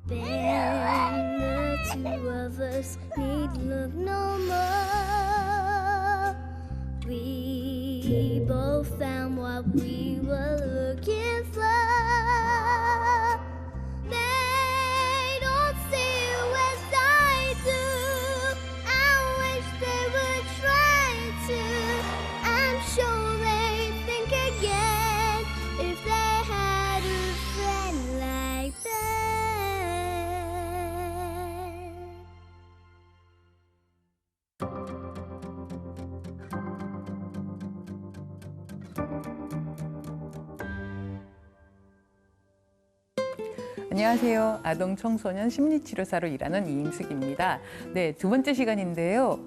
Then the two of us need look no more. We both found what we were looking for. They don't see you as I do. I wish they would try to. I'm sure they think again if they had a friend like that. 안녕하세요. 아동 청소년 심리치료사로 일하는 이임숙입니다. 네, 두 번째 시간인데요.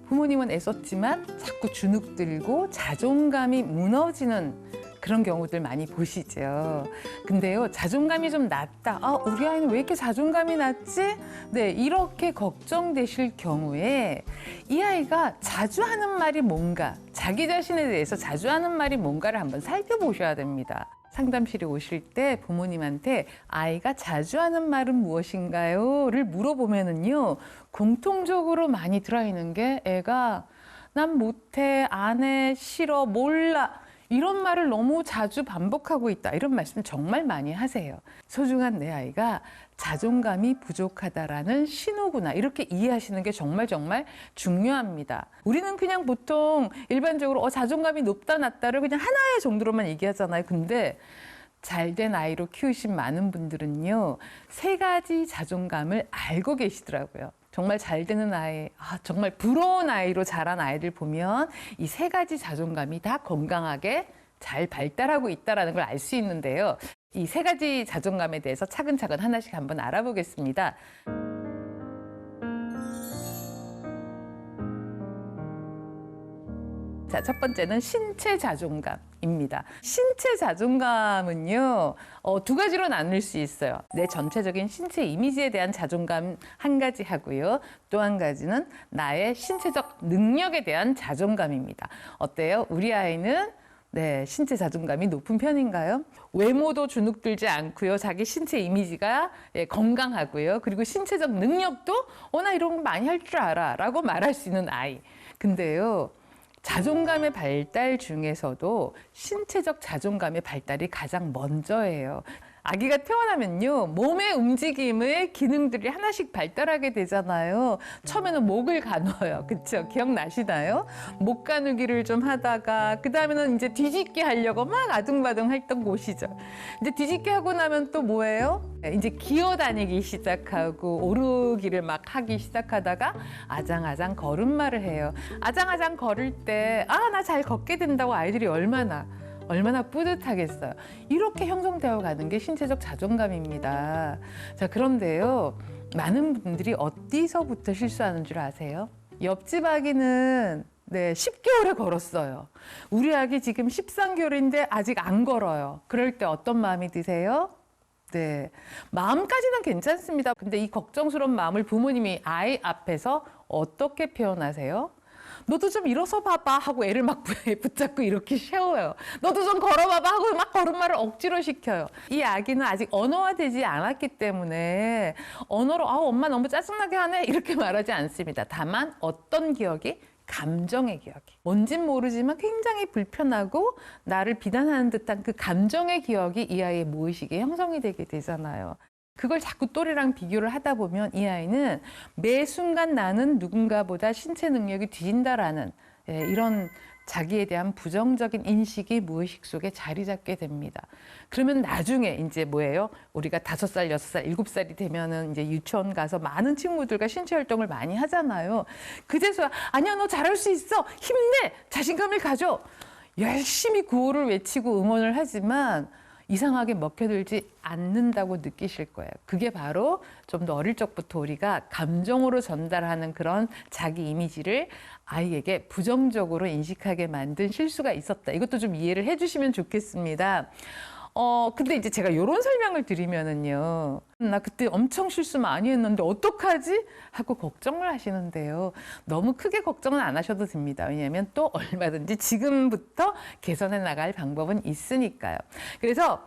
부모님은 애썼지만 자꾸 주눅들고 자존감이 무너지는 그런 경우들 많이 보시죠. 근데요, 자존감이 좀 낮다. 우리 아이는 왜 이렇게 자존감이 낮지? 네, 이렇게 걱정되실 경우에 이 아이가 자주 하는 말이 뭔가, 자기 자신에 대해서 자주 하는 말이 뭔가를 한번 살펴보셔야 됩니다. 상담실에 오실 때 부모님한테 아이가 자주 하는 말은 무엇인가요? 를 물어보면은요, 공통적으로 많이 들어있는 게 애가 난 못해, 안 해, 싫어, 몰라. 이런 말을 너무 자주 반복하고 있다. 이런 말씀 정말 많이 하세요. 소중한 내 아이가 자존감이 부족하다라는 신호구나. 이렇게 이해하시는 게 정말 중요합니다. 우리는 그냥 보통 일반적으로 자존감이 높다 낮다를 그냥 하나의 정도로만 얘기하잖아요. 근데 잘된 아이로 키우신 많은 분들은요, 세 가지 자존감을 알고 계시더라고요. 정말 잘 되는 아이, 정말 부러운 아이로 자란 아이들 보면 이 세 가지 자존감이 다 건강하게 잘 발달하고 있다는 걸 알 수 있는데요. 이 세 가지 자존감에 대해서 차근차근 하나씩 한번 알아보겠습니다. 자, 첫 번째는 신체 자존감입니다. 신체 자존감은요, 두 가지로 나눌 수 있어요. 내 전체적인 신체 이미지에 대한 자존감 한 가지 하고요. 또 한 가지는 나의 신체적 능력에 대한 자존감입니다. 어때요? 우리 아이는 신체 자존감이 높은 편인가요? 외모도 주눅들지 않고요. 자기 신체 이미지가 건강하고요. 그리고 신체적 능력도 나 이런 거 많이 할 줄 알아 라고 말할 수 있는 아이. 근데요, 자존감의 발달 중에서도 신체적 자존감의 발달이 가장 먼저예요. 아기가 태어나면요, 몸의 움직임의 기능들이 하나씩 발달하게 되잖아요. 처음에는 목을 가누어요. 그쵸? 기억나시나요? 목 가누기를 좀 하다가, 그 다음에는 이제 뒤집기 하려고 막 아둥바둥 했던 곳이죠. 이제 뒤집기 하고 나면 또 뭐예요? 이제 기어다니기 시작하고, 오르기를 막 하기 시작하다가, 아장아장 걸음마를 해요. 아장아장 걸을 때, 나 잘 걷게 된다고 아이들이 얼마나 뿌듯하겠어요. 이렇게 형성되어 가는 게 신체적 자존감입니다. 자, 그런데요, 많은 분들이 어디서부터 실수하는 줄 아세요? 옆집 아기는 10개월에 걸었어요. 우리 아기 지금 13개월인데 아직 안 걸어요. 그럴 때 어떤 마음이 드세요? 마음까지는 괜찮습니다. 근데 이 걱정스러운 마음을 부모님이 아이 앞에서 어떻게 표현하세요? 너도 좀 일어서 봐봐 하고 애를 막 붙잡고 이렇게 세워요. 너도 좀 걸어봐봐 하고 막 걸음마를 억지로 시켜요. 이 아기는 아직 언어화되지 않았기 때문에 언어로 엄마 너무 짜증나게 하네 이렇게 말하지 않습니다. 다만 어떤 기억이? 감정의 기억이. 뭔진 모르지만 굉장히 불편하고 나를 비난하는 듯한 그 감정의 기억이 이 아이의 무의식에 형성이 되게 되잖아요. 그걸 자꾸 또래랑 비교를 하다 보면 이 아이는 매 순간 나는 누군가보다 신체 능력이 뒤진다라는 이런 자기에 대한 부정적인 인식이 무의식 속에 자리 잡게 됩니다. 그러면 나중에 이제 뭐예요? 우리가 5살, 6살, 7살이 되면은 이제 유치원 가서 많은 친구들과 신체 활동을 많이 하잖아요. 그제서야 아니야, 너 잘할 수 있어. 힘내. 자신감을 가져. 열심히 구호를 외치고 응원을 하지만 이상하게 먹혀들지 않는다고 느끼실 거예요. 그게 바로 좀 더 어릴 적부터 우리가 감정으로 전달하는 그런 자기 이미지를 아이에게 부정적으로 인식하게 만든 실수가 있었다. 이것도 좀 이해를 해주시면 좋겠습니다. 근데 이제 제가 이런 설명을 드리면은요. 나 그때 엄청 실수 많이 했는데 어떡하지? 하고 걱정을 하시는데요. 너무 크게 걱정은 안 하셔도 됩니다. 왜냐하면 또 얼마든지 지금부터 개선해 나갈 방법은 있으니까요. 그래서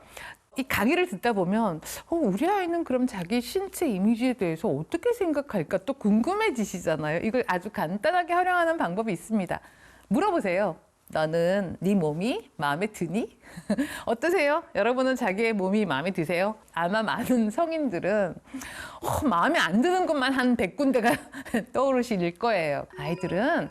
이 강의를 듣다 보면 우리 아이는 그럼 자기 신체 이미지에 대해서 어떻게 생각할까 또 궁금해지시잖아요. 이걸 아주 간단하게 활용하는 방법이 있습니다. 물어보세요. 너는 네 몸이 마음에 드니? 어떠세요? 여러분은 자기의 몸이 마음에 드세요? 아마 많은 성인들은 마음에 안 드는 것만 한 100군데가 떠오르실 거예요. 아이들은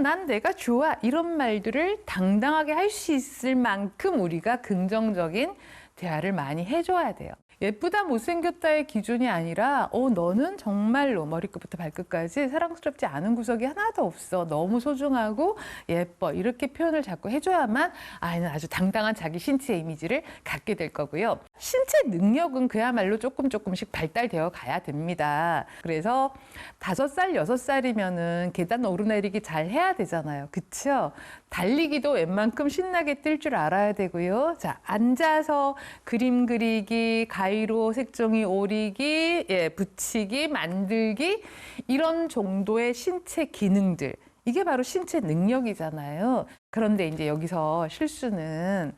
난 내가 좋아 이런 말들을 당당하게 할 수 있을 만큼 우리가 긍정적인 대화를 많이 해줘야 돼요. 예쁘다 못생겼다의 기준이 아니라 너는 정말로 머리끝부터 발끝까지 사랑스럽지 않은 구석이 하나도 없어. 너무 소중하고 예뻐. 이렇게 표현을 자꾸 해줘야만 아이는 아주 당당한 자기 신체 이미지를 갖게 될 거고요. 신체 능력은 그야말로 조금씩 발달되어 가야 됩니다. 그래서 5살, 6살이면은 계단 오르내리기 잘 해야 되잖아요. 그쵸? 달리기도 웬만큼 신나게 뛸 줄 알아야 되고요. 자, 앉아서 그림 그리기, 가위로 색종이 오리기, 붙이기, 만들기 이런 정도의 신체 기능들. 이게 바로 신체 능력이잖아요. 그런데 이제 여기서 실수는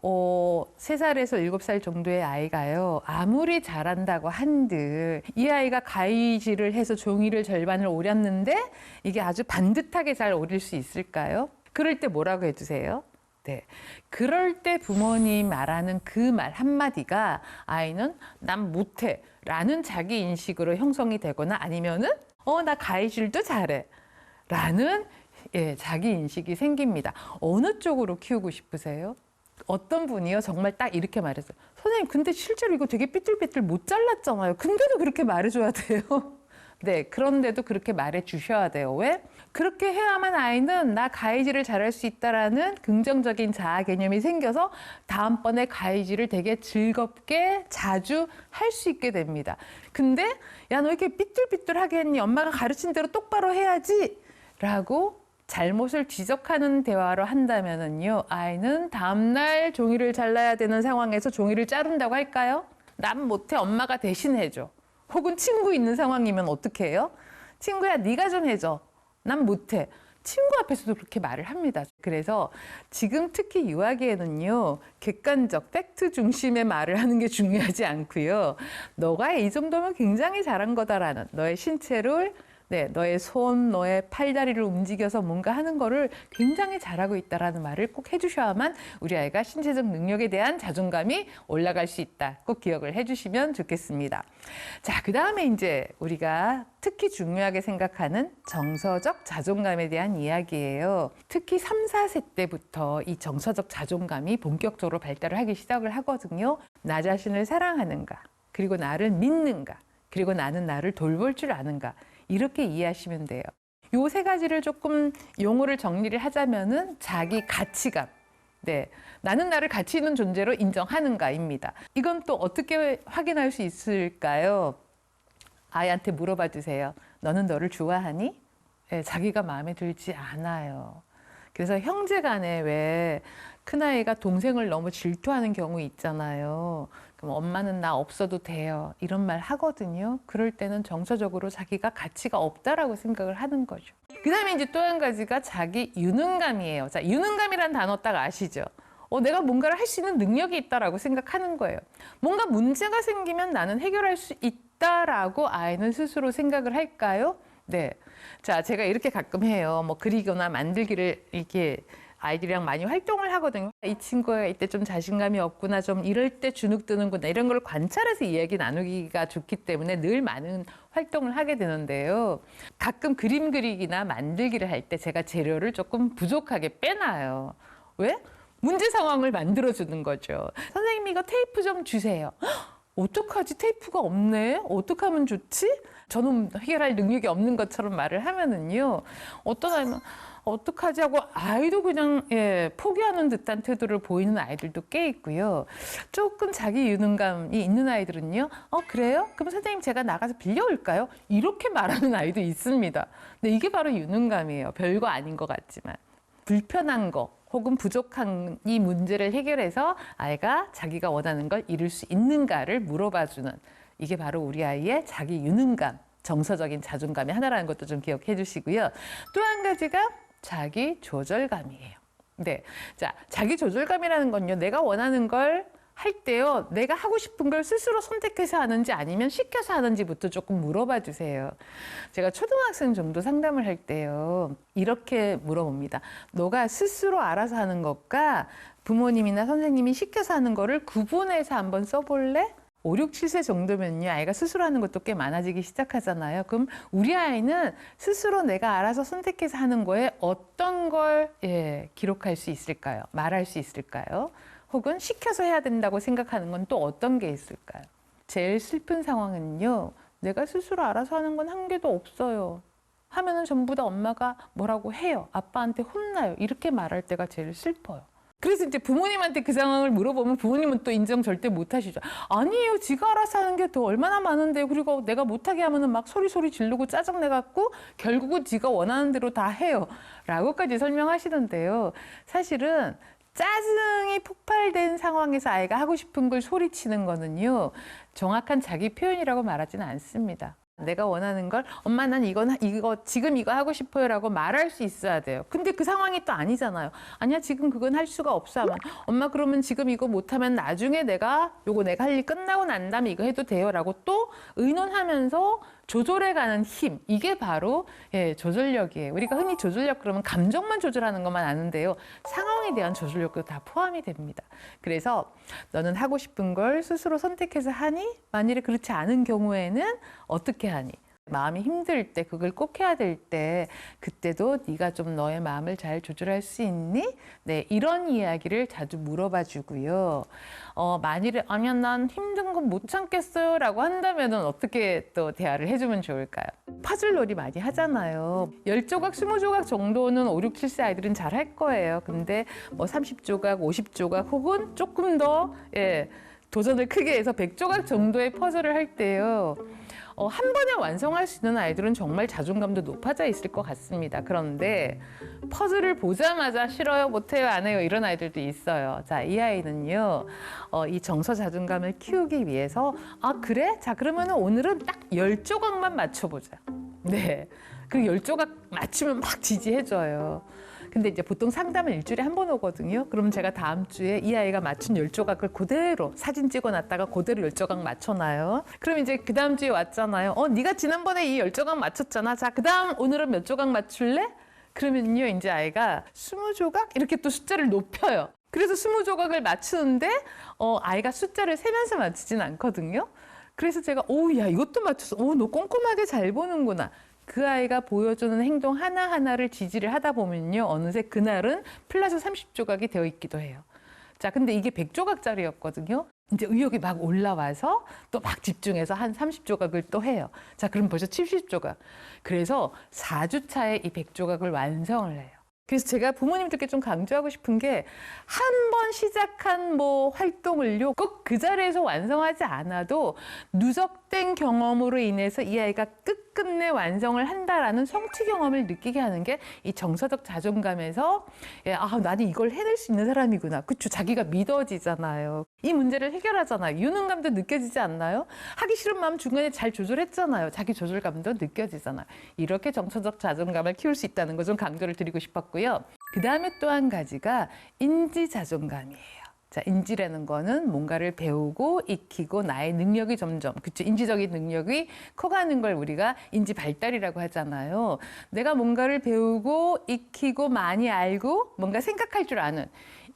3살에서 7살 정도의 아이가요. 아무리 잘한다고 한들 이 아이가 가위질을 해서 종이를 절반을 오렸는데 이게 아주 반듯하게 잘 오릴 수 있을까요? 그럴 때 뭐라고 해주세요? 네. 그럴 때 부모님 말하는 그 말 한마디가 아이는 난 못해 라는 자기 인식으로 형성이 되거나 아니면은 나 가위질도 잘해 라는 자기 인식이 생깁니다. 어느 쪽으로 키우고 싶으세요? 어떤 분이요? 정말 딱 이렇게 말했어요. 선생님, 근데 실제로 이거 되게 삐뚤삐뚤 못 잘랐잖아요. 근데도 그렇게 말해줘야 돼요. 네, 그런데도 그렇게 말해 주셔야 돼요. 왜? 그렇게 해야만 아이는 나 가위질을 잘할 수 있다라는 긍정적인 자아 개념이 생겨서 다음번에 가위질을 되게 즐겁게 자주 할 수 있게 됩니다. 근데 야, 너 이렇게 삐뚤삐뚤하게 했니? 엄마가 가르친 대로 똑바로 해야지 라고 잘못을 지적하는 대화로 한다면은요, 아이는 다음날 종이를 잘라야 되는 상황에서 종이를 자른다고 할까요? 난 못해, 엄마가 대신 해줘. 혹은 친구 있는 상황이면 어떻게 해요? 친구야, 네가 좀 해줘. 난 못해. 친구 앞에서도 그렇게 말을 합니다. 그래서 지금 특히 유아기에는요, 객관적, 팩트 중심의 말을 하는 게 중요하지 않고요. 너가 이 정도면 굉장히 잘한 거다라는 너의 신체를 너의 손, 너의 팔다리를 움직여서 뭔가 하는 거를 굉장히 잘하고 있다라는 말을 꼭 해주셔야만 우리 아이가 신체적 능력에 대한 자존감이 올라갈 수 있다. 꼭 기억을 해주시면 좋겠습니다. 자, 그 다음에 이제 우리가 특히 중요하게 생각하는 정서적 자존감에 대한 이야기예요. 특히 3, 4세 때부터 이 정서적 자존감이 본격적으로 발달을 하기 시작을 하거든요. 나 자신을 사랑하는가, 그리고 나를 믿는가, 그리고 나는 나를 돌볼 줄 아는가, 이렇게 이해하시면 돼요. 요 3가지를 조금 용어를 정리를 하자면은 자기 가치감. 네. 나는 나를 가치 있는 존재로 인정하는가입니다. 이건 또 어떻게 확인할 수 있을까요? 아이한테 물어봐 주세요. 너는 너를 좋아하니? 네, 자기가 마음에 들지 않아요. 그래서 형제 간에 왜 큰아이가 동생을 너무 질투하는 경우 있잖아요. 그럼 엄마는 나 없어도 돼요. 이런 말 하거든요. 그럴 때는 정서적으로 자기가 가치가 없다라고 생각을 하는 거죠. 그 다음에 이제 또 한 가지가 자기 유능감이에요. 자, 유능감이란 단어 딱 아시죠? 내가 뭔가를 할 수 있는 능력이 있다라고 생각하는 거예요. 뭔가 문제가 생기면 나는 해결할 수 있다라고 아이는 스스로 생각을 할까요? 네. 자, 제가 이렇게 가끔 해요. 뭐 그리거나 만들기를 이렇게 아이들이랑 많이 활동을 하거든요. 이 친구가 이때 좀 자신감이 없구나, 좀 이럴 때 주눅 드는구나, 이런 걸 관찰해서 이야기 나누기가 좋기 때문에 늘 많은 활동을 하게 되는데요. 가끔 그림 그리기나 만들기를 할 때 제가 재료를 조금 부족하게 빼놔요. 왜? 문제 상황을 만들어주는 거죠. 선생님, 이거 테이프 좀 주세요. 어떡하지? 테이프가 없네? 어떡하면 좋지? 저는 해결할 능력이 없는 것처럼 말을 하면은요, 어떤 아이는 어떡하지 하고 아이도 그냥 포기하는 듯한 태도를 보이는 아이들도 꽤 있고요. 조금 자기 유능감이 있는 아이들은요, 그래요? 그럼 선생님 제가 나가서 빌려올까요? 이렇게 말하는 아이도 있습니다. 근데 이게 바로 유능감이에요. 별거 아닌 것 같지만. 불편한 거, 혹은 부족한 이 문제를 해결해서 아이가 자기가 원하는 걸 이룰 수 있는가를 물어봐주는, 이게 바로 우리 아이의 자기 유능감, 정서적인 자존감의 하나라는 것도 좀 기억해 주시고요. 또 한 가지가 자기 조절감이에요. 네. 자, 자기 조절감이라는 건요, 내가 원하는 걸 할 때요, 내가 하고 싶은 걸 스스로 선택해서 하는지 아니면 시켜서 하는지부터 조금 물어봐 주세요. 제가 초등학생 정도 상담을 할 때요, 이렇게 물어봅니다. 너가 스스로 알아서 하는 것과 부모님이나 선생님이 시켜서 하는 거를 구분해서 한번 써볼래? 5, 6, 7세 정도면요, 아이가 스스로 하는 것도 꽤 많아지기 시작하잖아요. 그럼 우리 아이는 스스로 내가 알아서 선택해서 하는 거에 어떤 걸 기록할 수 있을까요? 말할 수 있을까요? 혹은 시켜서 해야 된다고 생각하는 건 또 어떤 게 있을까요? 제일 슬픈 상황은요, 내가 스스로 알아서 하는 건 한 개도 없어요. 하면은 전부 다 엄마가 뭐라고 해요. 아빠한테 혼나요. 이렇게 말할 때가 제일 슬퍼요. 그래서 이제 부모님한테 그 상황을 물어보면 부모님은 또 인정 절대 못 하시죠. 아니에요. 지가 알아서 하는 게 더 얼마나 많은데요. 그리고 내가 못하게 하면은 막 소리 지르고 짜증내갖고 결국은 지가 원하는 대로 다 해요. 라고까지 설명하시던데요. 사실은 짜증이 폭발된 상황에서 아이가 하고 싶은 걸 소리치는 거는요, 정확한 자기 표현이라고 말하지는 않습니다. 내가 원하는 걸 엄마 난 이거 지금 이거 하고 싶어요 라고 말할 수 있어야 돼요. 근데 그 상황이 또 아니잖아요. 아니야 지금 그건 할 수가 없어 하면 엄마 그러면 지금 이거 못하면 나중에 내가 할 일 끝나고 난 다음에 이거 해도 돼요 라고 또 의논하면서 조절해가는 힘, 이게 바로 조절력이에요. 우리가 흔히 조절력 그러면 감정만 조절하는 것만 아는데요, 상황에 대한 조절력도 다 포함이 됩니다. 그래서 너는 하고 싶은 걸 스스로 선택해서 하니? 만일에 그렇지 않은 경우에는 어떻게 하니? 마음이 힘들 때, 그걸 꼭 해야 될 때, 그때도 네가 좀 너의 마음을 잘 조절할 수 있니? 네, 이런 이야기를 자주 물어봐 주고요. 만일에 아니야 난 힘든 건 못 참겠어요 라고 한다면은 어떻게 또 대화를 해주면 좋을까요? 퍼즐놀이 많이 하잖아요. 10조각, 20조각 정도는 5, 6, 7세 아이들은 잘 할 거예요. 근데 뭐 30조각, 50조각 혹은 조금 더 도전을 크게 해서 100조각 정도의 퍼즐을 할 때요, 한 번에 완성할 수 있는 아이들은 정말 자존감도 높아져 있을 것 같습니다. 그런데 퍼즐을 보자마자 싫어요, 못해요, 안 해요 이런 아이들도 있어요. 자, 이 아이는요, 이 정서 자존감을 키우기 위해서 그래? 자, 그러면 오늘은 딱 10조각만 맞춰보자. 네. 그리고 10조각 맞추면 막 지지해줘요. 근데 이제 보통 상담은 일주일에 한 번 오거든요. 그럼 제가 다음 주에 이 아이가 맞춘 10조각을 그대로 사진 찍어놨다가 그대로 10조각 맞춰놔요. 그럼 이제 그 다음 주에 왔잖아요. 네가 지난번에 이 10조각 맞췄잖아. 자, 그 다음 오늘은 몇 조각 맞출래? 그러면요, 이제 아이가 20조각? 이렇게 또 숫자를 높여요. 그래서 20조각을 맞추는데 아이가 숫자를 세면서 맞추진 않거든요. 그래서 제가 야 이것도 맞췄어. 너 꼼꼼하게 잘 보는구나. 그 아이가 보여주는 행동 하나하나를 지지를 하다 보면요, 어느새 그날은 플러스 30조각이 되어 있기도 해요. 자, 근데 이게 100조각짜리였거든요. 이제 의욕이 막 올라와서 또 막 집중해서 한 30조각을 또 해요. 자, 그럼 벌써 70조각. 그래서 4주 차에 이 100조각을 완성을 해요. 그래서 제가 부모님들께 좀 강조하고 싶은 게, 한 번 시작한 활동을요, 꼭 그 자리에서 완성하지 않아도 누적된 경험으로 인해서 이 아이가 끝끝내 완성을 한다라는 성취 경험을 느끼게 하는 게 이 정서적 자존감에서 나는 이걸 해낼 수 있는 사람이구나. 그쵸? 자기가 믿어지잖아요. 이 문제를 해결하잖아요. 유능감도 느껴지지 않나요? 하기 싫은 마음 중간에 잘 조절했잖아요. 자기 조절감도 느껴지잖아요. 이렇게 정서적 자존감을 키울 수 있다는 거 좀 강조를 드리고 싶었고요. 그 다음에 또 한 가지가 인지 자존감이에요. 자, 인지라는 거는 뭔가를 배우고 익히고 나의 능력이 점점, 그쵸? 인지적인 능력이 커가는 걸 우리가 인지 발달이라고 하잖아요. 내가 뭔가를 배우고 익히고 많이 알고 뭔가 생각할 줄 아는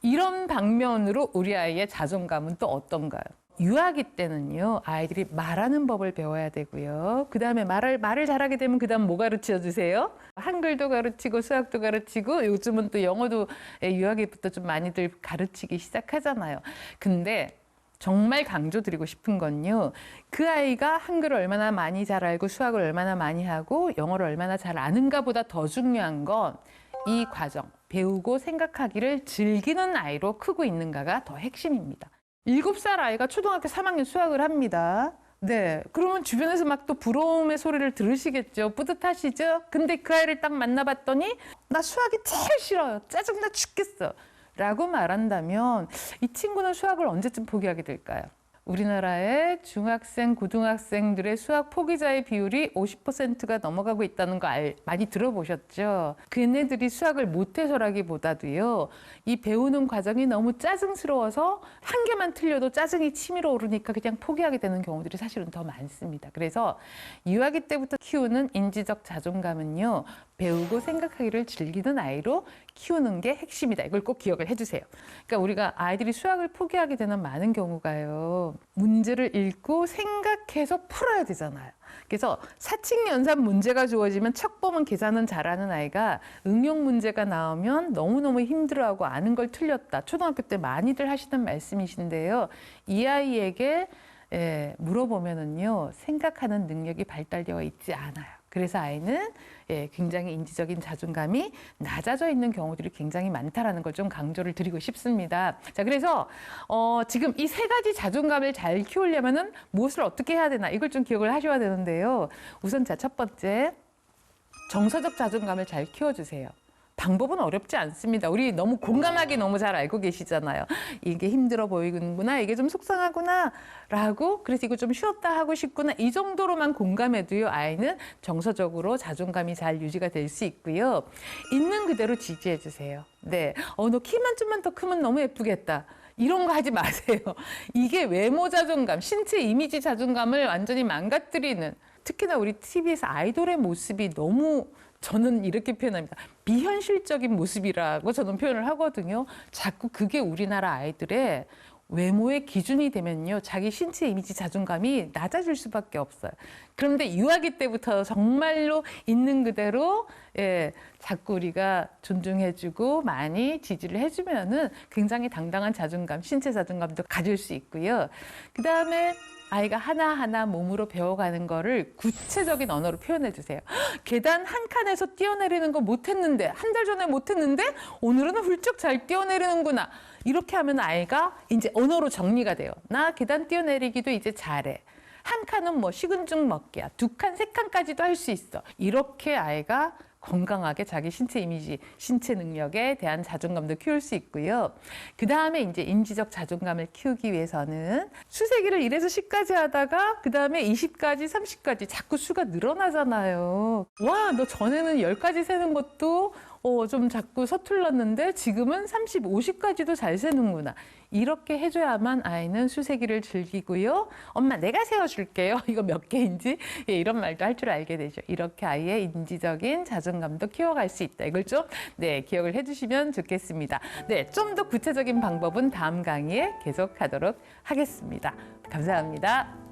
이런 방면으로 우리 아이의 자존감은 또 어떤가요? 유아기 때는요, 아이들이 말하는 법을 배워야 되고요. 그 다음에 말을 잘하게 되면 그 다음 뭐 가르쳐 주세요? 한글도 가르치고 수학도 가르치고 요즘은 또 영어도 유아기부터 좀 많이들 가르치기 시작하잖아요. 근데 정말 강조드리고 싶은 건요, 그 아이가 한글을 얼마나 많이 잘 알고 수학을 얼마나 많이 하고 영어를 얼마나 잘 아는가 보다 더 중요한 건 이 과정, 배우고 생각하기를 즐기는 아이로 크고 있는가가 더 핵심입니다. 7살 아이가 초등학교 3학년 수학을 합니다. 네. 그러면 주변에서 막 또 부러움의 소리를 들으시겠죠. 뿌듯하시죠? 근데 그 아이를 딱 만나봤더니 나 수학이 제일 싫어요. 짜증나 죽겠어. 라고 말한다면 이 친구는 수학을 언제쯤 포기하게 될까요? 우리나라의 중학생, 고등학생들의 수학 포기자의 비율이 50%가 넘어가고 있다는 거 많이 들어보셨죠? 그네들이 수학을 못해서라기보다도요, 이 배우는 과정이 너무 짜증스러워서 한 개만 틀려도 짜증이 치밀어 오르니까 그냥 포기하게 되는 경우들이 사실은 더 많습니다. 그래서 유아기 때부터 키우는 인지적 자존감은요, 배우고 생각하기를 즐기는 아이로 키우는 게 핵심이다. 이걸 꼭 기억을 해주세요. 그러니까 우리가 아이들이 수학을 포기하게 되는 많은 경우가요. 문제를 읽고 생각해서 풀어야 되잖아요. 그래서 사칙 연산 문제가 주어지면 척범은 계산은 잘하는 아이가 응용 문제가 나오면 너무너무 힘들어하고 아는 걸 틀렸다. 초등학교 때 많이들 하시던 말씀이신데요. 이 아이에게 물어보면은요, 생각하는 능력이 발달되어 있지 않아요. 그래서 아이는 굉장히 인지적인 자존감이 낮아져 있는 경우들이 굉장히 많다라는 걸 좀 강조를 드리고 싶습니다. 자, 그래서 지금 이 세 가지 자존감을 잘 키우려면은 무엇을 어떻게 해야 되나 이걸 좀 기억을 하셔야 되는데요. 우선 자, 첫 번째, 정서적 자존감을 잘 키워주세요. 방법은 어렵지 않습니다. 우리 너무 공감하기 너무 잘 알고 계시잖아요. 이게 힘들어 보이는구나, 이게 좀 속상하구나 라고, 그래서 이거 좀 쉬었다 하고 싶구나, 이 정도로만 공감해도요, 아이는 정서적으로 자존감이 잘 유지가 될 수 있고요. 있는 그대로 지지해 주세요. 네, 너 키만 좀만 더 크면 너무 예쁘겠다. 이런 거 하지 마세요. 이게 외모 자존감, 신체 이미지 자존감을 완전히 망가뜨리는, 특히나 우리 TV에서 아이돌의 모습이 너무, 저는 이렇게 표현합니다. 비현실적인 모습이라고 저는 표현을 하거든요. 자꾸 그게 우리나라 아이들의 외모의 기준이 되면요, 자기 신체 이미지 자존감이 낮아질 수밖에 없어요. 그런데 유아기 때부터 정말로 있는 그대로 자꾸 우리가 존중해주고 많이 지지를 해주면은 굉장히 당당한 자존감, 신체 자존감도 가질 수 있고요. 그 다음에 아이가 하나하나 몸으로 배워가는 거를 구체적인 언어로 표현해 주세요. 계단 한 칸에서 뛰어내리는 거 못했는데, 한 달 전에 못했는데 오늘은 훌쩍 잘 뛰어내리는구나. 이렇게 하면 아이가 이제 언어로 정리가 돼요. 나 계단 뛰어내리기도 이제 잘해. 한 칸은 뭐 식은 죽 먹기야. 두 칸, 세 칸까지도 할 수 있어. 이렇게 아이가 건강하게 자기 신체 이미지, 신체 능력에 대한 자존감도 키울 수 있고요. 그 다음에 이제 인지적 자존감을 키우기 위해서는 수세기를 1에서 10까지 하다가 그 다음에 20까지, 30까지 자꾸 수가 늘어나잖아요. 와, 너 전에는 10까지 세는 것도 좀 자꾸 서툴렀는데 지금은 30, 50까지도 잘 세는구나. 이렇게 해줘야만 아이는 수세기를 즐기고요. 엄마 내가 세워줄게요. 이거 몇 개인지 이런 말도 할 줄 알게 되죠. 이렇게 아이의 인지적인 자존감도 키워갈 수 있다. 이걸 좀 기억을 해주시면 좋겠습니다. 네, 좀 더 구체적인 방법은 다음 강의에 계속하도록 하겠습니다. 감사합니다.